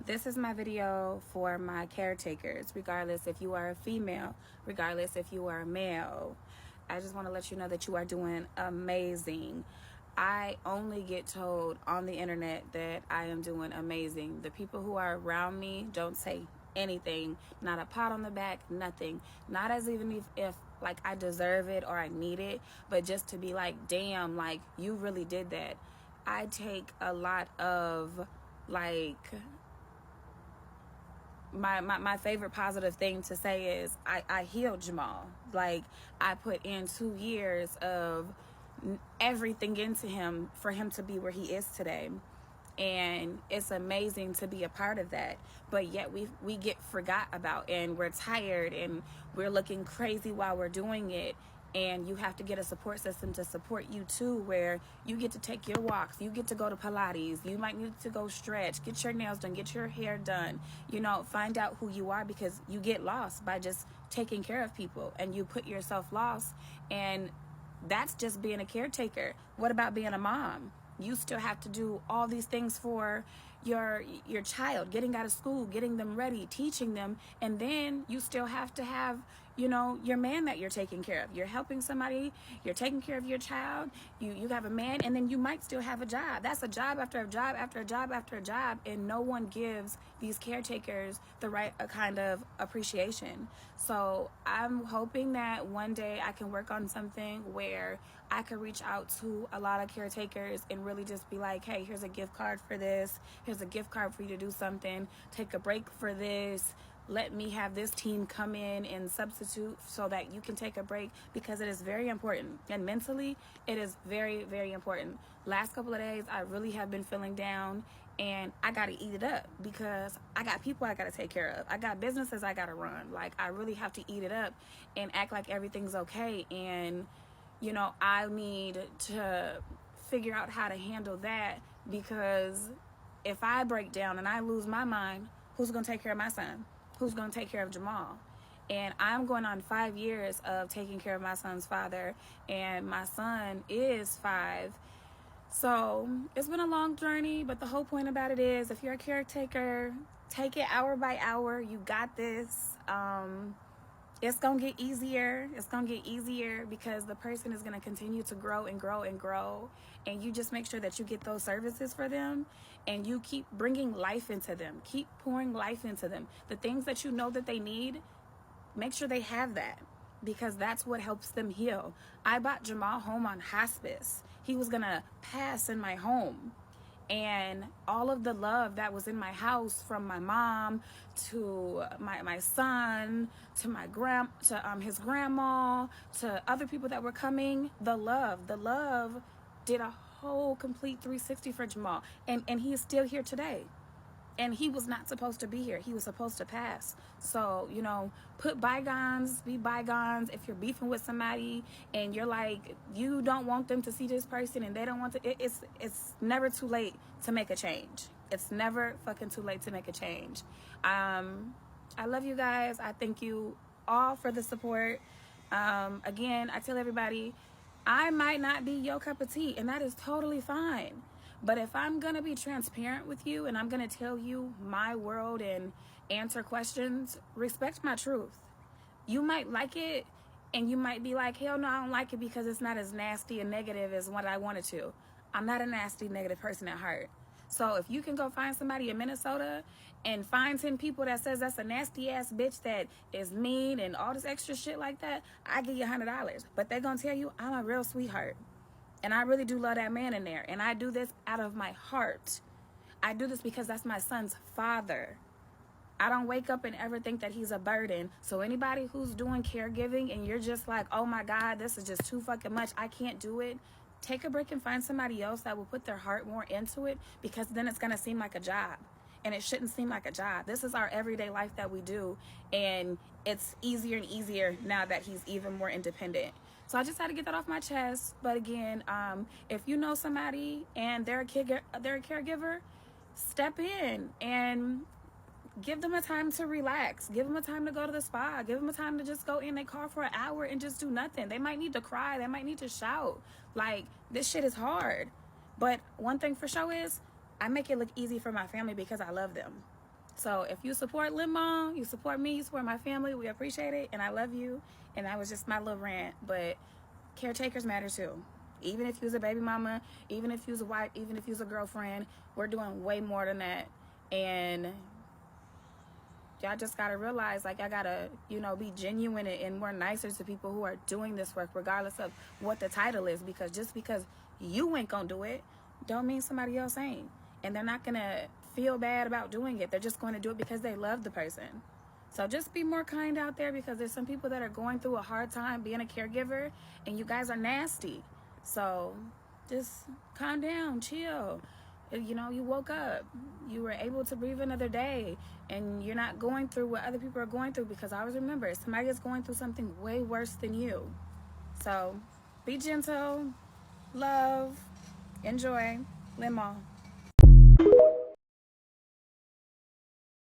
This is my video for my caretakers, regardless if you are a female, regardless if you are a male. I just want to let you know that you are doing amazing. I only get told on the internet that I am doing amazing. The people who are around me don't say anything, not a pat on the back, nothing. Not as even if like I deserve it or I need it, but just to be like, damn, like you really did that. I take a lot of like my favorite positive thing to say is I healed Jamal. Like I put in 2 years of everything into him for him to be where he is today. And it's amazing to be a part of that, but yet we get forgot about, and we're tired and we're looking crazy while we're doing it. And you have to get a support system to support you too, where you get to take your walks, you get to go to Pilates, you might need to go stretch, get your nails done, get your hair done, find out who you are, because you get lost by just taking care of people and you put yourself lost. And that's just being a caretaker. What about being a mom? You still have to do all these things for your child, getting out of school, getting them ready, teaching them, and then you still have to have, your man that you're taking care of. You're helping somebody, you're taking care of your child, you have a man, and then you might still have a job. That's a job after a job after a job after a job, and no one gives these caretakers the right kind of appreciation. So I'm hoping that one day I can work on something where I can reach out to a lot of caretakers and really just be like, hey, here's a gift card for this. Here's a gift card for you to do something. Take a break for this. Let me have this team come in and substitute so that you can take a break, because it is very important. And mentally, it is very, very important. Last couple of days, I really have been feeling down, and I got to eat it up because I got people I got to take care of. I got businesses I got to run. Like, I really have to eat it up and act like everything's okay. And, I need to figure out how to handle that, because if I break down and I lose my mind, who's going to take care of my son? Who's going to take care of Jamal? And I'm going on 5 years of taking care of my son's father, and my son is 5. So it's been a long journey, but the whole point about it is, if you're a caretaker, take it hour by hour. You got this. It's going to get easier. It's going to get easier because the person is going to continue to grow and grow and grow. And you just make sure that you get those services for them, and you keep bringing life into them. Keep pouring life into them. The things that you know that they need, make sure they have that, because that's what helps them heal. I bought Jamal home on hospice. He was going to pass in my home. And all of the love that was in my house, from my mom to my son to his grandma to other people that were coming, the love did a whole complete 360 for Jamal, and he is still here today. And he was not supposed to be here. He was supposed to pass. So, put bygones, be bygones. If you're beefing with somebody and you're like, you don't want them to see this person and they don't want to, it's never too late to make a change. It's never fucking too late to make a change. I love you guys. I thank you all for the support. Again, I tell everybody, I might not be your cup of tea, and that is totally fine. But if I'm going to be transparent with you and I'm going to tell you my world and answer questions, respect my truth. You might like it, and you might be like, hell no, I don't like it because it's not as nasty and negative as what I wanted to. I'm not a nasty, negative person at heart. So if you can go find somebody in Minnesota and find 10 people that says that's a nasty ass bitch that is mean and all this extra shit like that, I give you $100. But they're going to tell you I'm a real sweetheart. And I really do love that man in there. And I do this out of my heart. I do this because that's my son's father. I don't wake up and ever think that he's a burden. So anybody who's doing caregiving and you're just like, oh my God, this is just too fucking much, I can't do it. Take a break and find somebody else that will put their heart more into it, because then it's going to seem like a job. And it shouldn't seem like a job. This is our everyday life that we do. And it's easier and easier now that he's even more independent. So I just had to get that off my chest. But again, if you know somebody and they're a caregiver, step in and give them a time to relax. Give them a time to go to the spa. Give them a time to just go in their car for an hour and just do nothing. They might need to cry. They might need to shout. Like, this shit is hard. But one thing for sure is, I make it look easy for my family because I love them. So if you support Lemon, you support me, you support my family, we appreciate it, and I love you. And that was just my little rant, but caretakers matter too. Even if you was a baby mama, even if you was a wife, even if you was a girlfriend, we're doing way more than that. And y'all just gotta realize, like, I gotta, you know, be genuine and more nicer to people who are doing this work, regardless of what the title is. Because just because you ain't gonna do it, don't mean somebody else ain't. And they're not gonna feel bad about doing it. They're just going to do it because they love the person. So just be more kind out there, because there's some people that are going through a hard time being a caregiver, and you guys are nasty. So just calm down, chill. You know, you woke up, you were able to breathe another day, and you're not going through what other people are going through, because I always remember, somebody is going through something way worse than you. So be gentle, love, enjoy, Lemon.